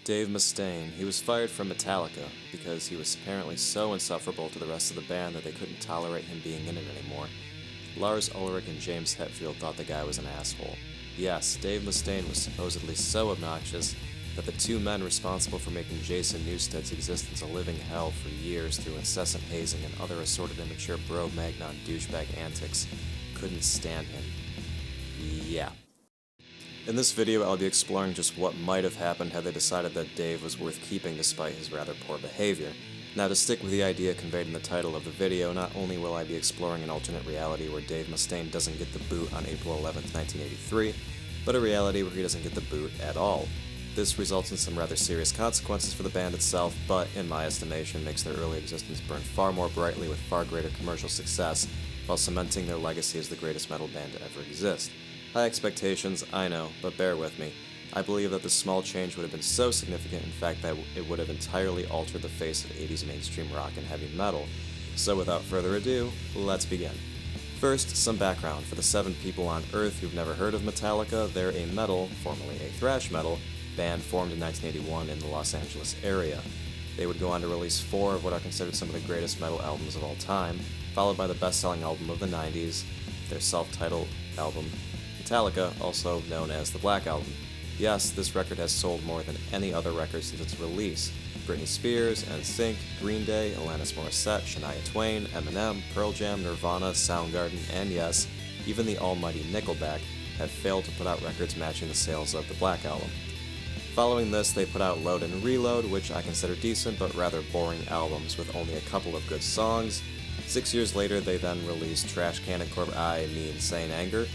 Dave Mustaine. He was fired from Metallica because he was apparently so insufferable to the rest of the band that they couldn't tolerate him being in it anymore. Lars Ulrich and James Hetfield thought the guy was an asshole. Yes, Dave Mustaine was supposedly so obnoxious that the two men responsible for making Jason Newsted's existence a living hell for years through incessant hazing and other assorted immature bro-magnon douchebag antics couldn't stand him. Yeah. In this video, I'll be exploring just what might have happened had they decided that Dave was worth keeping despite his rather poor behavior. Now, to stick with the idea conveyed in the title of the video, not only will I be exploring an alternate reality where Dave Mustaine doesn't get the boot on April 11th, 1983, but a reality where he doesn't get the boot at all. This results in some rather serious consequences for the band itself, but in my estimation makes their early existence burn far more brightly with far greater commercial success, while cementing their legacy as the greatest metal band to ever exist. High expectations, I know, but bear with me. I believe that this small change would have been so significant, in fact, that it would have entirely altered the face of 80s mainstream rock and heavy metal. So without further ado, let's begin. First, some background for the 7 people on Earth who've never heard of Metallica. They're a metal, formerly a thrash metal, band formed in 1981 in the Los Angeles area. They would go on to release 4 of what are considered some of the greatest metal albums of all time, followed by the best-selling album of the 90s, their self-titled album, Metallica, also known as the Black Album. Yes, this record has sold more than any other record since its release. Britney Spears, NSYNC, Green Day, Alanis Morissette, Shania Twain, Eminem, Pearl Jam, Nirvana, Soundgarden, and yes, even the almighty Nickelback have failed to put out records matching the sales of the Black Album. Following this, they put out Load and Reload, which I consider decent but rather boring albums with only a couple of good songs. 6 years later, they then released Trash Can and Corp I Me Insane Anger,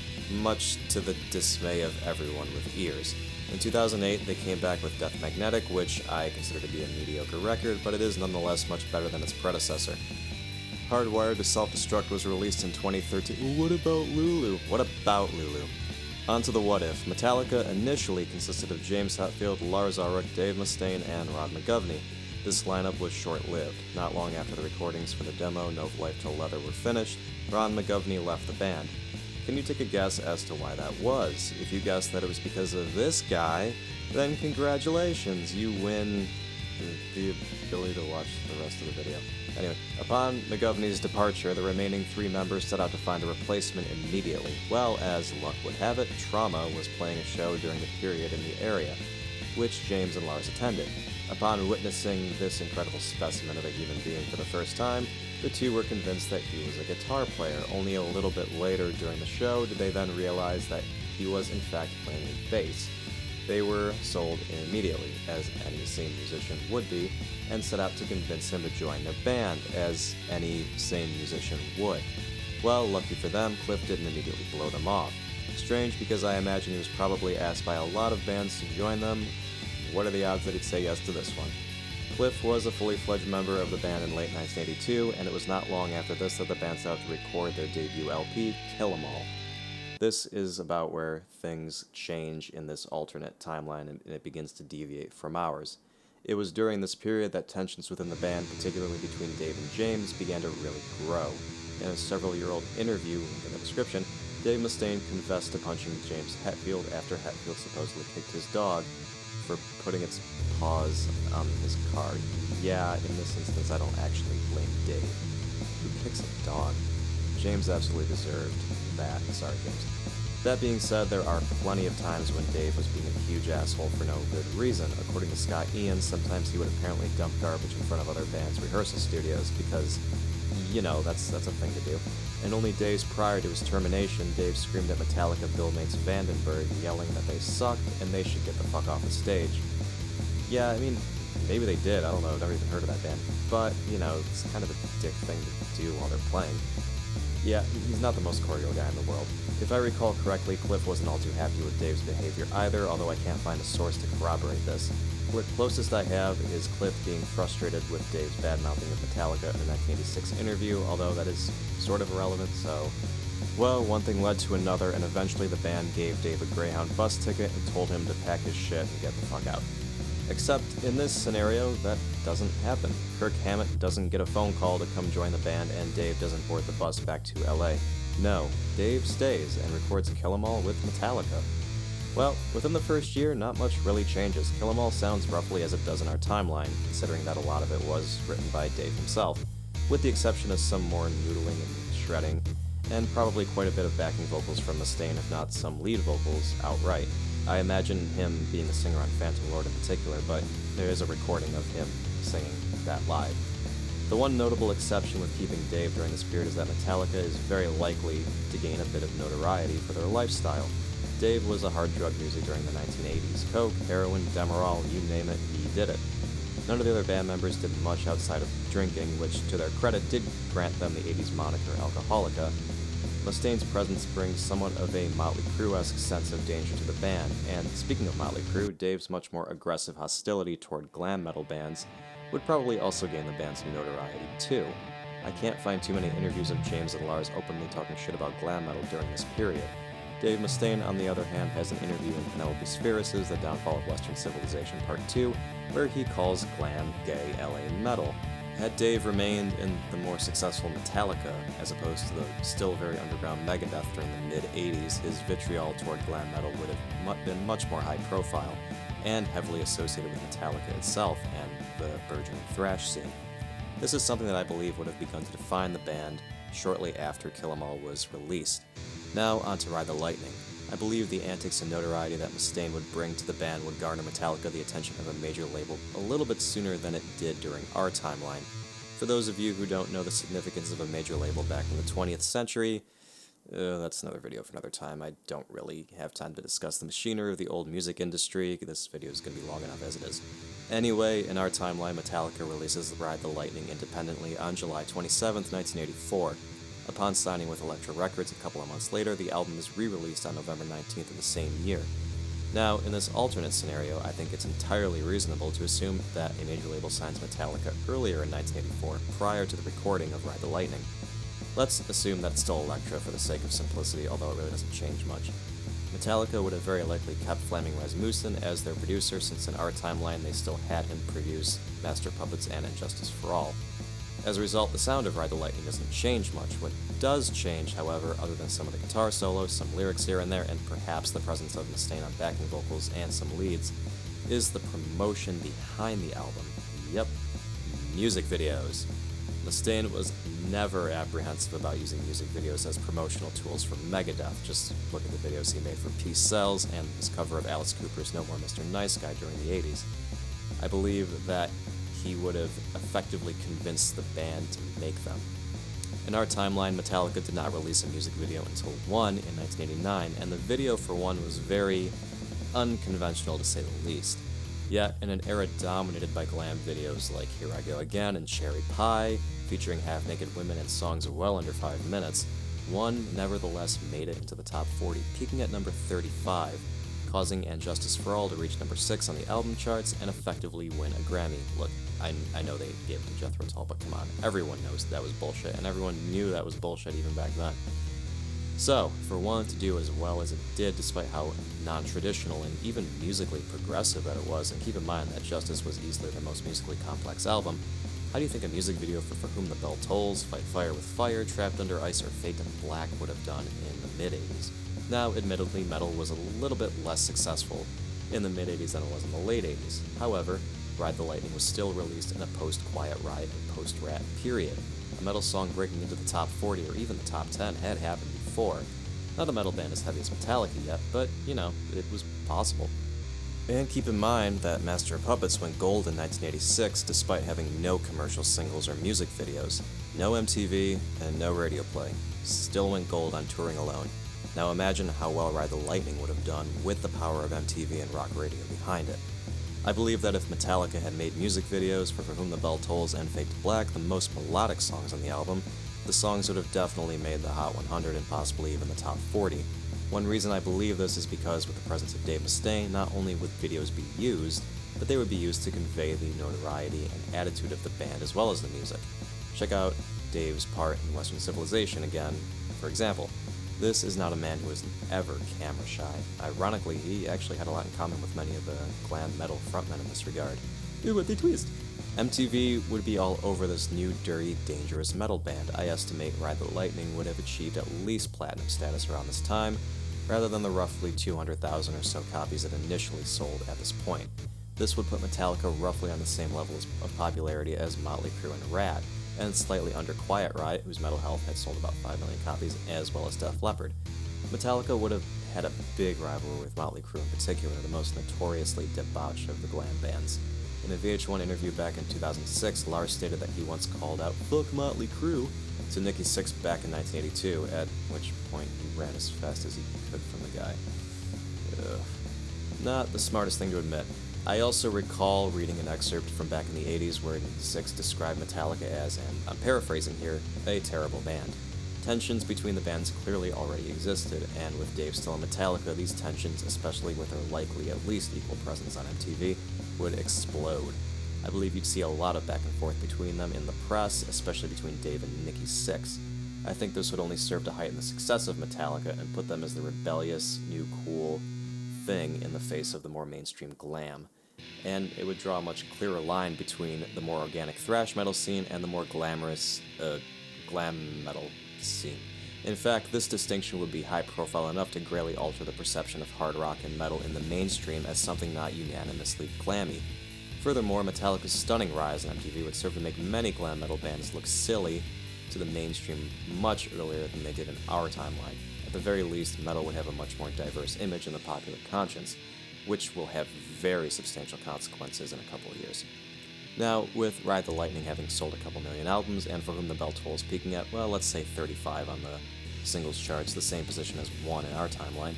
much to the dismay of everyone with ears. In 2008, they came back with Death Magnetic, which I consider to be a mediocre record, but it is nonetheless much better than its predecessor. Hardwired to Self-Destruct was released in 2013. What about Lulu? What about Lulu? On to the what if. Metallica initially consisted of James Hetfield, Lars Ulrich, Dave Mustaine, and Ron McGovney. This lineup was short-lived. Not long after the recordings for the demo No Life Till Leather were finished, Ron McGovney left the band. Can you take a guess as to why that was? If you guessed that it was because of this guy, then congratulations, you win the ability to watch the rest of the video. Anyway, upon McGovney's departure, the remaining 3 members set out to find a replacement immediately. Well, as luck would have it, Trauma was playing a show during the period in the area, which James and Lars attended. Upon witnessing this incredible specimen of a human being for the first time, the two were convinced that he was a guitar player. Only a little bit later during the show did they then realize that he was in fact playing bass. They were sold immediately, as any sane musician would be, and set out to convince him to join their band, as any sane musician would. Well, lucky for them, Cliff didn't immediately blow them off. Strange, because I imagine he was probably asked by a lot of bands to join them. What are the odds that he'd say yes to this one? Cliff was a fully fledged member of the band in late 1982, and it was not long after this that the band set out to record their debut LP, Kill 'Em All. This is about where things change in this alternate timeline, and it begins to deviate from ours. It was during this period that tensions within the band, particularly between Dave and James, began to really grow. In a several-year-old interview in the description, Dave Mustaine confessed to punching James Hetfield after Hetfield supposedly kicked his dog for putting its paws on his car. Yeah, in this instance, I don't actually blame Dave. Who kicks a dog? James absolutely deserved that. Sorry, James. That being said, there are plenty of times when Dave was being a huge asshole for no good reason. According to Scott Ian, sometimes he would apparently dump garbage in front of other bands' rehearsal studios because, you know, that's a thing to do. And only days prior to his termination, Dave screamed at Metallica Billmates Vandenberg, yelling that they sucked and they should get the fuck off the stage. Yeah, I mean, maybe they did, I don't know, I've never even heard of that band. But, you know, it's kind of a dick thing to do while they're playing. Yeah, he's not the most cordial guy in the world. If I recall correctly, Cliff wasn't all too happy with Dave's behavior either, although I can't find a source to corroborate this. The closest I have is Cliff being frustrated with Dave's bad-mouthing of Metallica in a 1986 interview, although that is sort of irrelevant, so... Well, one thing led to another, and eventually the band gave Dave a Greyhound bus ticket and told him to pack his shit and get the fuck out. Except, in this scenario, that doesn't happen. Kirk Hammett doesn't get a phone call to come join the band, and Dave doesn't board the bus back to LA. No, Dave stays and records Kill 'Em All with Metallica. Well, within the first year, not much really changes. Kill 'Em All sounds roughly as it does in our timeline, considering that a lot of it was written by Dave himself, with the exception of some more noodling and shredding, and probably quite a bit of backing vocals from Mustaine, if not some lead vocals outright. I imagine him being a singer on Phantom Lord in particular, but there is a recording of him singing that live. The one notable exception with keeping Dave during this period is that Metallica is very likely to gain a bit of notoriety for their lifestyle. Dave was a hard drug user during the 1980s. Coke, heroin, Demerol, you name it, he did it. None of the other band members did much outside of drinking, which, to their credit, did grant them the 80s moniker Alcoholica. Mustaine's presence brings somewhat of a Motley Crue-esque sense of danger to the band, and speaking of Motley Crue, Dave's much more aggressive hostility toward glam metal bands would probably also gain the band some notoriety, too. I can't find too many interviews of James and Lars openly talking shit about glam metal during this period. Dave Mustaine, on the other hand, has an interview in Penelope Spheeris' The Downfall of Western Civilization Part 2, where he calls glam gay LA metal. Had Dave remained in the more successful Metallica, as opposed to the still very underground Megadeth during the mid-80s, his vitriol toward glam metal would have been much more high profile, and heavily associated with Metallica itself and the burgeoning thrash scene. This is something that I believe would have begun to define the band shortly after Kill 'Em All was released. Now on to Ride the Lightning. I believe the antics and notoriety that Mustaine would bring to the band would garner Metallica the attention of a major label a little bit sooner than it did during our timeline. For those of you who don't know the significance of a major label back in the 20th century, that's another video for another time. I don't really have time to discuss the machinery of the old music industry. This video is going to be long enough as it is. Anyway, in our timeline, Metallica releases Ride the Lightning independently on July 27th, 1984. Upon signing with Elektra Records a couple of months later, the album is re-released on November 19th of the same year. Now, in this alternate scenario, I think it's entirely reasonable to assume that a major label signs Metallica earlier in 1984, prior to the recording of Ride the Lightning. Let's assume that's still Elektra for the sake of simplicity, although it really doesn't change much. Metallica would have very likely kept Flemming Rasmussen as their producer, since in our timeline they still had him produce Master of Puppets and Injustice for All. As a result, the sound of Ride the Lightning doesn't change much. What does change, however, other than some of the guitar solos, some lyrics here and there, and perhaps the presence of Mustaine on backing vocals and some leads, is the promotion behind the album. Yep, music videos. Mustaine was never apprehensive about using music videos as promotional tools for Megadeth. Just look at the videos he made for Peace Sells and his cover of Alice Cooper's No More Mr. Nice Guy during the 80s. I believe that he would have effectively convinced the band to make them. In our timeline, Metallica did not release a music video until One in 1989, and the video for One was very unconventional to say the least. Yet, in an era dominated by glam videos like Here I Go Again and Cherry Pie, featuring half-naked women and songs well under 5 minutes, One nevertheless made it into the top 40, peaking at number 35, causing And Justice for All to reach number 6 on the album charts and effectively win a Grammy. Look, I know they gave it to Jethro Tull, but come on, everyone knows that was bullshit, and everyone knew that was bullshit even back then. So, for One to do as well as it did, despite how non-traditional and even musically progressive that it was, and keep in mind that Justice was easily their most musically complex album, how do you think a music video for Whom the Bell Tolls, Fight Fire with Fire, Trapped Under Ice, or Fade to Black would have done in the mid-80s? Now, admittedly, metal was a little bit less successful in the mid-80s than it was in the late 80s. However, Ride the Lightning was still released in a post-Quiet Riot and post-Rat period. A metal song breaking into the top 40 or even the top 10 had happened before. Not a metal band as heavy as Metallica yet, but, it was possible. And keep in mind that Master of Puppets went gold in 1986 despite having no commercial singles or music videos, no MTV, and no radio play. Still went gold on touring alone. Now imagine how well Ride the Lightning would have done with the power of MTV and rock radio behind it. I believe that if Metallica had made music videos for Whom the Bell Tolls and Fade to Black, the most melodic songs on the album, the songs would have definitely made the Hot 100 and possibly even the top 40. One reason I believe this is because with the presence of Dave Mustaine, not only would videos be used, but they would be used to convey the notoriety and attitude of the band as well as the music. Check out Dave's part in Western Civilization again, for example. This is not a man who is ever camera shy. Ironically, he actually had a lot in common with many of the glam metal frontmen in this regard. Ooh, what they twist! MTV would be all over this new, dirty, dangerous metal band. I estimate Ride the Lightning would have achieved at least platinum status around this time, rather than the roughly 200,000 or so copies it initially sold at this point. This would put Metallica roughly on the same level of popularity as Motley Crue and Rat, and slightly under Quiet Riot, whose Metal Health had sold about 5 million copies, as well as Def Leppard. Metallica would have had a big rivalry with Motley Crue in particular, the most notoriously debauched of the glam bands. In a VH1 interview back in 2006, Lars stated that he once called out "fuck Motley Crue" to Nikki Sixx back in 1982, at which point he ran as fast as he could from the guy. Ugh. Not the smartest thing to admit. I also recall reading an excerpt from back in the 80s where Sixx described Metallica as, and I'm paraphrasing here, a terrible band. Tensions between the bands clearly already existed, and with Dave still in Metallica, these tensions, especially with their likely at least equal presence on MTV, would explode. I believe you'd see a lot of back and forth between them in the press, especially between Dave and Nikki Sixx. I think this would only serve to heighten the success of Metallica and put them as the rebellious, new, cool thing in the face of the more mainstream glam. And it would draw a much clearer line between the more organic thrash metal scene and the more glamorous, glam metal scene. In fact, this distinction would be high profile enough to greatly alter the perception of hard rock and metal in the mainstream as something not unanimously glammy. Furthermore, Metallica's stunning rise on MTV would serve to make many glam metal bands look silly to the mainstream much earlier than they did in our timeline. At the very least, metal would have a much more diverse image in the popular conscience, which will have very substantial consequences in a couple of years. Now, with Ride the Lightning having sold a couple million albums, and For Whom the Bell Tolls peaking at, well, let's say 35 on the singles charts, the same position as 1 in our timeline,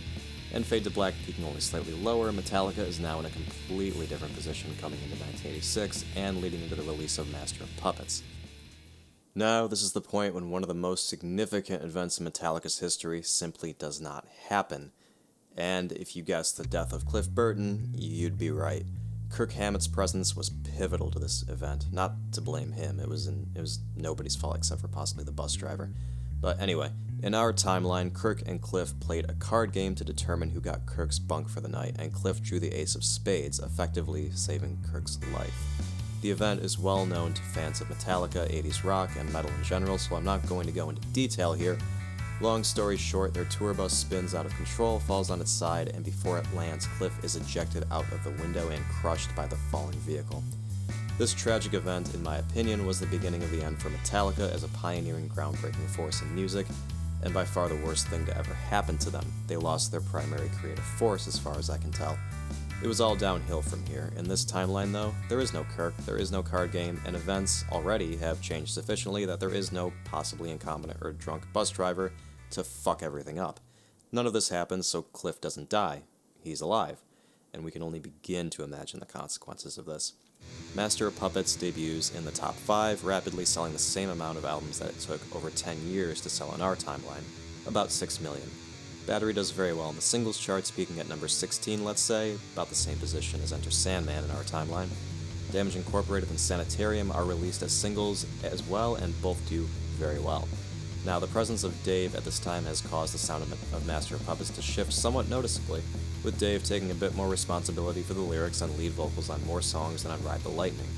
and Fade to Black peaking only slightly lower, Metallica is now in a completely different position coming into 1986 and leading into the release of Master of Puppets. Now, this is the point when one of the most significant events in Metallica's history simply does not happen. And if you guessed the death of Cliff Burton, you'd be right. Kirk Hammett's presence was pivotal to this event. Not to blame him, it was nobody's fault except for possibly the bus driver. But anyway, in our timeline, Kirk and Cliff played a card game to determine who got Kirk's bunk for the night, and Cliff drew the ace of spades, effectively saving Kirk's life. The event is well known to fans of Metallica, 80s rock, and metal in general, so I'm not going to go into detail here. Long story short, their tour bus spins out of control, falls on its side, and before it lands, Cliff is ejected out of the window and crushed by the falling vehicle. This tragic event, in my opinion, was the beginning of the end for Metallica as a pioneering, groundbreaking force in music, and by far the worst thing to ever happen to them. They lost their primary creative force, as far as I can tell. It was all downhill from here. In this timeline, though, there is no Kirk, there is no card game, and events already have changed sufficiently that there is no possibly incompetent or drunk bus driver to fuck everything up. None of this happens, so Cliff doesn't die. He's alive, and we can only begin to imagine the consequences of this. Master of Puppets debuts in the top 5, rapidly selling the same amount of albums that it took over 10 years to sell in our timeline, about 6 million. Battery does very well in the singles charts, peaking at number 16, let's say, about the same position as Enter Sandman in our timeline. Damage Incorporated and Sanitarium are released as singles as well, and both do very well. Now, the presence of Dave at this time has caused the sound of Master of Puppets to shift somewhat noticeably, with Dave taking a bit more responsibility for the lyrics and lead vocals on more songs than on Ride the Lightning.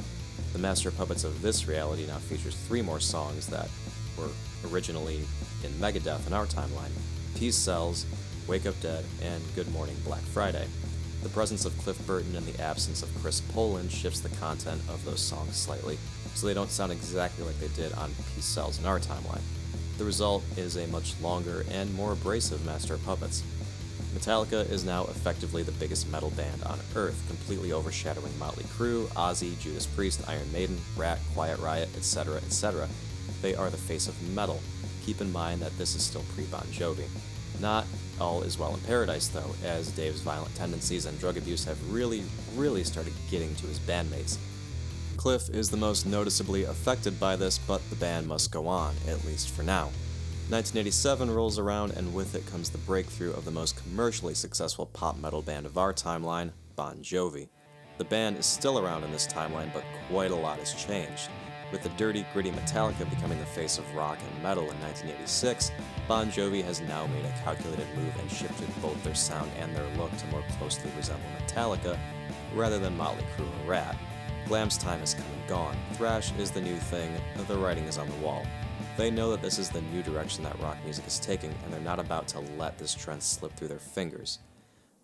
The Master of Puppets of this reality now features 3 more songs that were originally in Megadeth in our timeline: Peace Sells, Wake Up Dead, and Good Morning Black Friday. The presence of Cliff Burton and the absence of Chris Poland shifts the content of those songs slightly, so they don't sound exactly like they did on Peace Sells in our timeline. The result is a much longer and more abrasive Master of Puppets. Metallica is now effectively the biggest metal band on Earth, completely overshadowing Motley Crue, Ozzy, Judas Priest, Iron Maiden, Rat, Quiet Riot, etc., etc. They are the face of metal. Keep in mind that this is still pre-Bon Jovi. Not all is well in paradise, though, as Dave's violent tendencies and drug abuse have really started getting to his bandmates. Cliff is the most noticeably affected by this, but the band must go on, at least for now. 1987 rolls around, and with it comes the breakthrough of the most commercially successful pop metal band of our timeline, Bon Jovi. The band is still around in this timeline, but quite a lot has changed. With the dirty, gritty Metallica becoming the face of rock and metal in 1986, Bon Jovi has now made a calculated move and shifted both their sound and their look to more closely resemble Metallica, rather than Motley Crue or Rat. Glam's time has come and gone. Thrash is the new thing, the writing is on the wall. They know that this is the new direction that rock music is taking, and they're not about to let this trend slip through their fingers.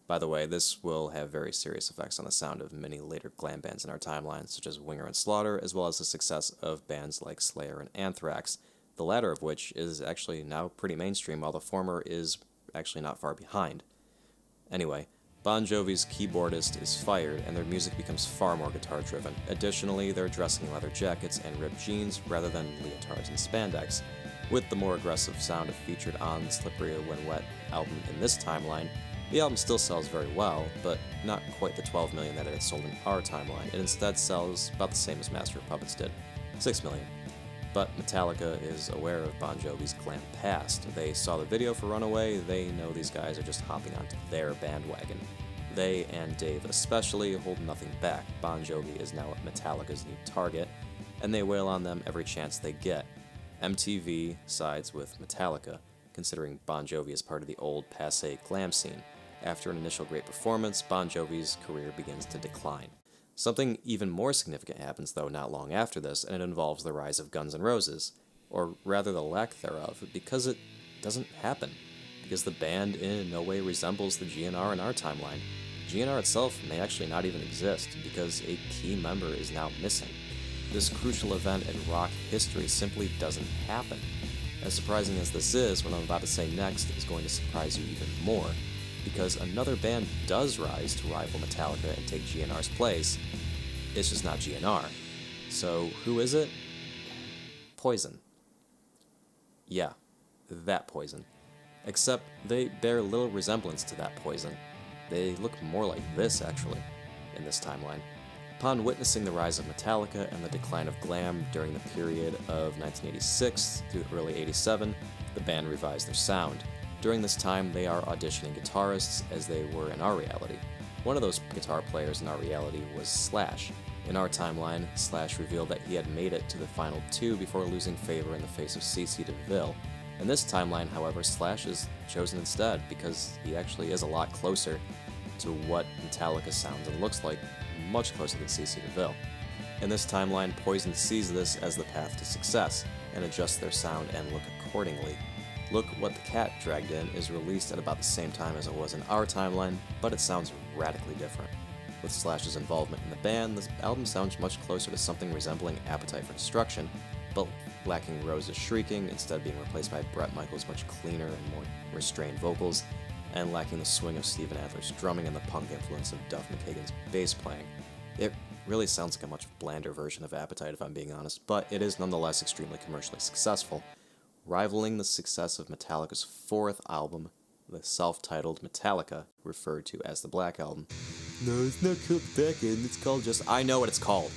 By the way, this will have very serious effects on the sound of many later glam bands in our timeline, such as Winger and Slaughter, as well as the success of bands like Slayer and Anthrax, the latter of which is actually now pretty mainstream, while the former is actually not far behind. Anyway, Bon Jovi's keyboardist is fired, and their music becomes far more guitar-driven. Additionally, they're dressing in leather jackets and ripped jeans rather than leotards and spandex. With the more aggressive sound featured on the Slippery When Wet album in this timeline, the album still sells very well, but not quite the 12 million that it had sold in our timeline. It instead sells about the same as Master of Puppets did, 6 million. But Metallica is aware of Bon Jovi's glam past. They saw the video for Runaway, they know these guys are just hopping onto their bandwagon. They, and Dave especially, hold nothing back. Bon Jovi is now Metallica's new target, and they wail on them every chance they get. MTV sides with Metallica, considering Bon Jovi is part of the old, passé glam scene. After an initial great performance, Bon Jovi's career begins to decline. Something even more significant happens, though, not long after this, and it involves the rise of Guns N' Roses, or rather the lack thereof, because it doesn't happen, because the band in no way resembles the GNR in our timeline. GNR itself may actually not even exist, because a key member is now missing. This crucial event in rock history simply doesn't happen. As surprising as this is, what I'm about to say next is going to surprise you even more, because another band does rise to rival Metallica and take GNR's place. It's just not GNR. So who is it? Poison. Yeah, that Poison. Except they bear little resemblance to that Poison. They look more like this, actually, in this timeline. Upon witnessing the rise of Metallica and the decline of glam during the period of 1986 through early 87, the band revised their sound. During this time, they are auditioning guitarists as they were in our reality. One of those guitar players in our reality was Slash. In our timeline, Slash revealed that he had made it to the final two before losing favor in the face of CeCe DeVille. In this timeline, however, Slash is chosen instead because he actually is a lot closer to what Metallica sounds and looks like, much closer than CeCe DeVille. In this timeline, Poison sees this as the path to success and adjusts their sound and look accordingly. Look What the Cat Dragged In is released at about the same time as it was in our timeline, but it sounds radically different. With Slash's involvement in the band, the album sounds much closer to something resembling Appetite for Destruction, but lacking Rose's shrieking, instead being replaced by Bret Michaels' much cleaner and more restrained vocals, and lacking the swing of Steven Adler's drumming and the punk influence of Duff McKagan's bass playing. It really sounds like a much blander version of Appetite, if I'm being honest, but it is nonetheless extremely commercially successful, rivaling the success of Metallica's fourth album, the self-titled Metallica, referred to as the Black Album. No, it's not called Black Album, it's called just... I know what it's called!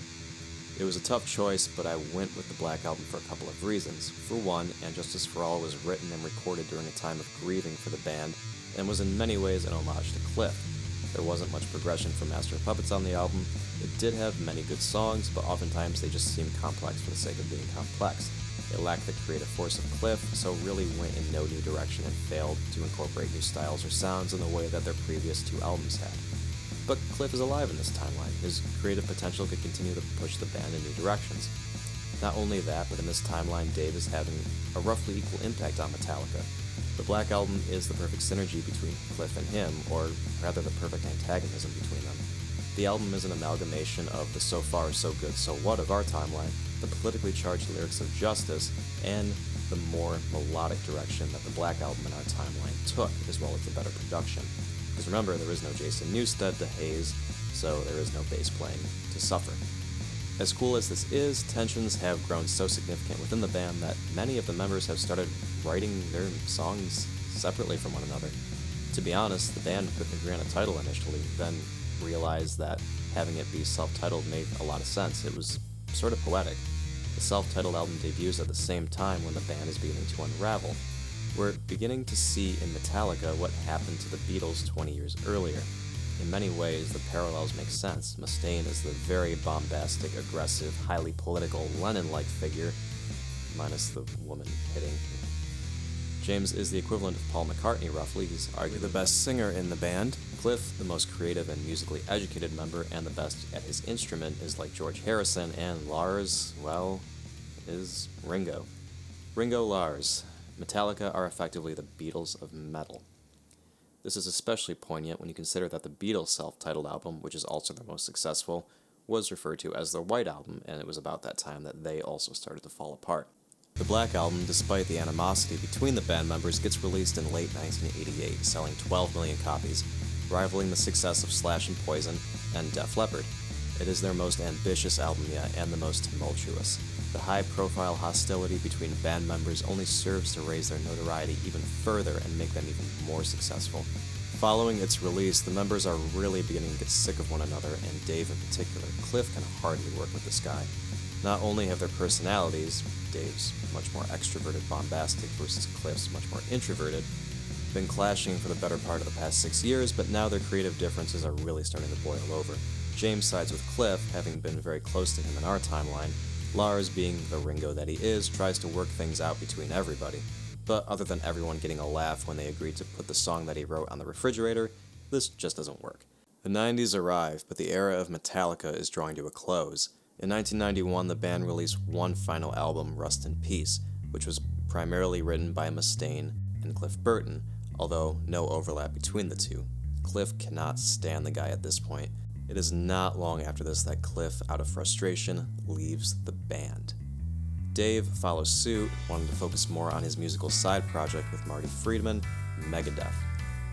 It was a tough choice, but I went with the Black Album for a couple of reasons. For one, And Justice for All was written and recorded during a time of grieving for the band, and was in many ways an homage to Cliff. There wasn't much progression from Master of Puppets on the album. It did have many good songs, but oftentimes they just seemed complex for the sake of being complex. It lacked the creative force of Cliff, so really went in no new direction and failed to incorporate new styles or sounds in the way that their previous two albums had. But Cliff is alive in this timeline. His creative potential could continue to push the band in new directions. Not only that, but in this timeline, Dave is having a roughly equal impact on Metallica. The Black Album is the perfect synergy between Cliff and him, or rather the perfect antagonism between them. The album is an amalgamation of the So Far, So Good, So What of our timeline, the politically charged lyrics of Justice, and the more melodic direction that the Black Album in our timeline took, as well as the better production. Because remember, there is no Jason Newsted to haze, so there is no bass playing to suffer. As cool as this is, tensions have grown so significant within the band that many of the members have started writing their songs separately from one another. To be honest, the band couldn't agree on a title initially, then realized that having it be self-titled made a lot of sense. It was sort of poetic. The self-titled album debuts at the same time when the band is beginning to unravel. We're beginning to see in Metallica what happened to the Beatles 20 years earlier. In many ways, the parallels make sense. Mustaine is the very bombastic, aggressive, highly political, Lennon-like figure, minus the woman hitting. James is the equivalent of Paul McCartney, roughly. He's arguably the best singer in the band. Cliff, the most creative and musically educated member and the best at his instrument, is like George Harrison, and Lars, well, is Ringo. Ringo Lars. Metallica are effectively the Beatles of metal. This is especially poignant when you consider that the Beatles' self-titled album, which is also their most successful, was referred to as their White Album, and it was about that time that they also started to fall apart. The Black Album, despite the animosity between the band members, gets released in late 1988, selling 12 million copies, rivaling the success of Slash and Poison and Def Leppard. It is their most ambitious album yet, and the most tumultuous. The high-profile hostility between band members only serves to raise their notoriety even further and make them even more successful. Following its release, the members are really beginning to get sick of one another, and Dave in particular. Cliff can hardly work with this guy. Not only have their personalities, Dave's much more extroverted, bombastic versus Cliff's much more introverted, been clashing for the better part of the past 6 years, but now their creative differences are really starting to boil over. James sides with Cliff, having been very close to him in our timeline. Lars, being the Ringo that he is, tries to work things out between everybody. But other than everyone getting a laugh when they agreed to put the song that he wrote on the refrigerator, this just doesn't work. The 90s arrive, but the era of Metallica is drawing to a close. In 1991, the band released one final album, Rust in Peace, which was primarily written by Mustaine and Cliff Burton, although no overlap between the two. Cliff cannot stand the guy at this point. It is not long after this that Cliff, out of frustration, leaves the band. Dave follows suit, wanting to focus more on his musical side project with Marty Friedman, Megadeth.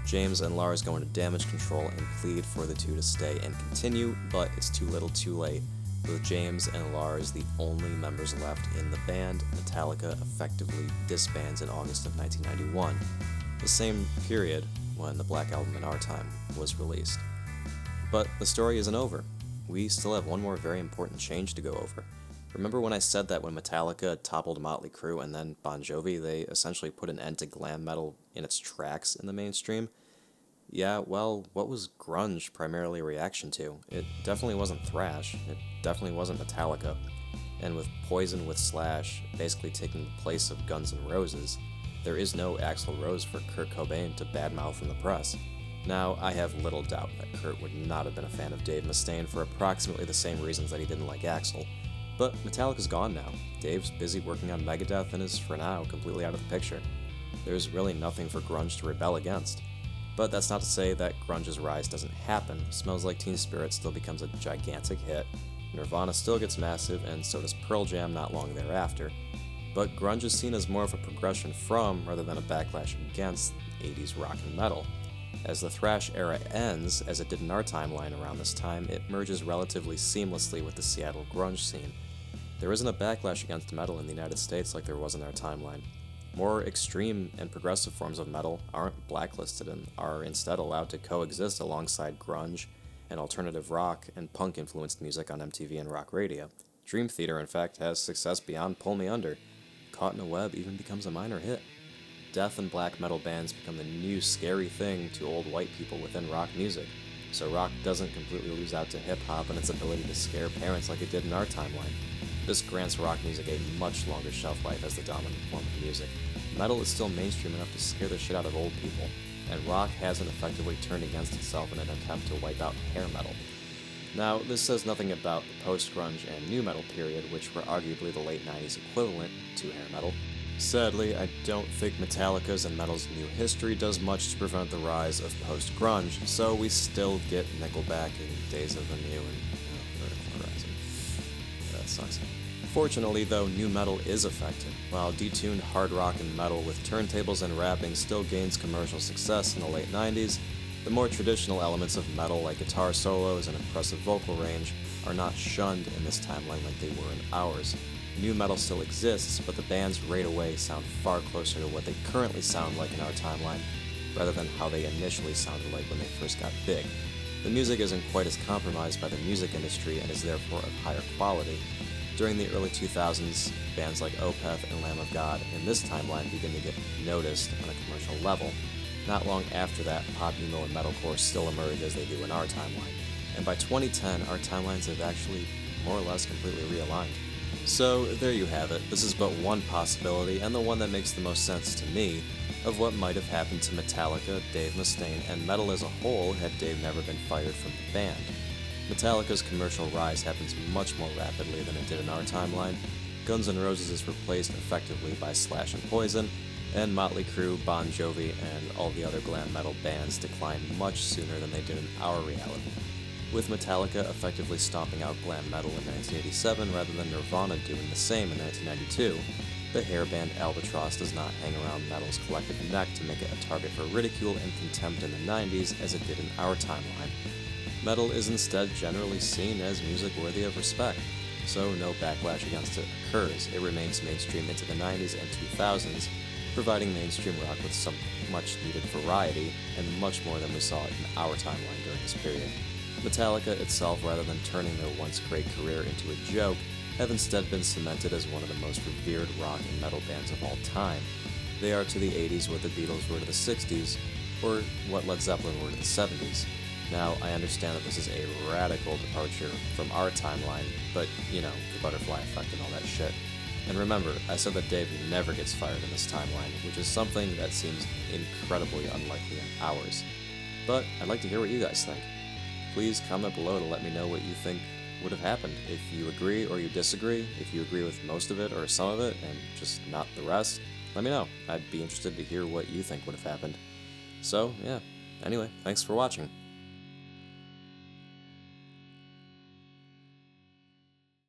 James and Lars go into Damage Control and plead for the two to stay and continue, but it's too little too late. With James and Lars the only members left in the band, Metallica effectively disbands in August of 1991, the same period when the Black Album in our time was released. But the story isn't over. We still have one more very important change to go over. Remember when I said that when Metallica toppled Motley Crue and then Bon Jovi, they essentially put an end to glam metal in its tracks in the mainstream? Yeah, well, what was grunge primarily a reaction to? It definitely wasn't thrash. It definitely wasn't Metallica. And with Poison with Slash basically taking the place of Guns N' Roses, there is no Axl Rose for Kurt Cobain to badmouth in the press. Now, I have little doubt that Kurt would not have been a fan of Dave Mustaine for approximately the same reasons that he didn't like Axl. But Metallica's gone now. Dave's busy working on Megadeth and is, for now, completely out of the picture. There's really nothing for grunge to rebel against. But that's not to say that grunge's rise doesn't happen. Smells Like Teen Spirit still becomes a gigantic hit, Nirvana still gets massive, and so does Pearl Jam not long thereafter. But grunge is seen as more of a progression from, rather than a backlash against, 80s rock and metal. As the thrash era ends, as it did in our timeline around this time, it merges relatively seamlessly with the Seattle grunge scene. There isn't a backlash against metal in the United States like there was in our timeline. More extreme and progressive forms of metal aren't blacklisted and are instead allowed to coexist alongside grunge and alternative rock and punk-influenced music on MTV and rock radio. Dream Theater, in fact, has success beyond Pull Me Under. Caught in a Web even becomes a minor hit. Death and black metal bands become the new scary thing to old white people within rock music, so rock doesn't completely lose out to hip-hop and its ability to scare parents like it did in our timeline. This grants rock music a much longer shelf life as the dominant form of music. Metal is still mainstream enough to scare the shit out of old people, and rock hasn't effectively turned against itself in an attempt to wipe out hair metal. Now, this says nothing about the post-grunge and nu metal period, which were arguably the late 90s equivalent to hair metal. Sadly, I don't think Metallica's and metal's new history does much to prevent the rise of post-grunge, so we still get Nickelback and Days of the New and Vertical Horizon. That sucks. Fortunately, though, nu metal is effective. While detuned hard rock and metal with turntables and rapping still gains commercial success in the late 90s, the more traditional elements of metal like guitar solos and impressive vocal range are not shunned in this timeline like they were in ours. Nu metal still exists, but the bands right away sound far closer to what they currently sound like in our timeline, rather than how they initially sounded like when they first got big. The music isn't quite as compromised by the music industry and is therefore of higher quality. During the early 2000s, bands like Opeth and Lamb of God in this timeline begin to get noticed on a commercial level. Not long after that, pop emo and metalcore still emerge as they do in our timeline. And by 2010, our timelines have actually more or less completely realigned. So, there you have it. This is but one possibility, and the one that makes the most sense to me, of what might have happened to Metallica, Dave Mustaine, and metal as a whole had Dave never been fired from the band. Metallica's commercial rise happens much more rapidly than it did in our timeline. Guns N' Roses is replaced effectively by Slash and Poison, and Motley Crue, Bon Jovi, and all the other glam metal bands decline much sooner than they did in our reality, with Metallica effectively stomping out glam metal in 1987 rather than Nirvana doing the same in 1992. The hairband Albatross does not hang around metal's collective neck to make it a target for ridicule and contempt in the 90s as it did in our timeline. Metal is instead generally seen as music worthy of respect, so no backlash against it occurs. It remains mainstream into the 90s and 2000s, providing mainstream rock with some much needed variety and much more than we saw in our timeline during this period. Metallica itself, rather than turning their once great career into a joke, have instead been cemented as one of the most revered rock and metal bands of all time. They are to the 80s what the Beatles were to the 60s, or what Led Zeppelin were to the 70s. Now, I understand that this is a radical departure from our timeline, but, you know, the butterfly effect and all that shit. And remember, I said that Dave never gets fired in this timeline, which is something that seems incredibly unlikely in ours. But I'd like to hear what you guys think. Please comment below to let me know what you think would have happened. If you agree or you disagree, if you agree with most of it or some of it, and just not the rest, let me know. I'd be interested to hear what you think would have happened. So, yeah. Anyway, thanks for watching.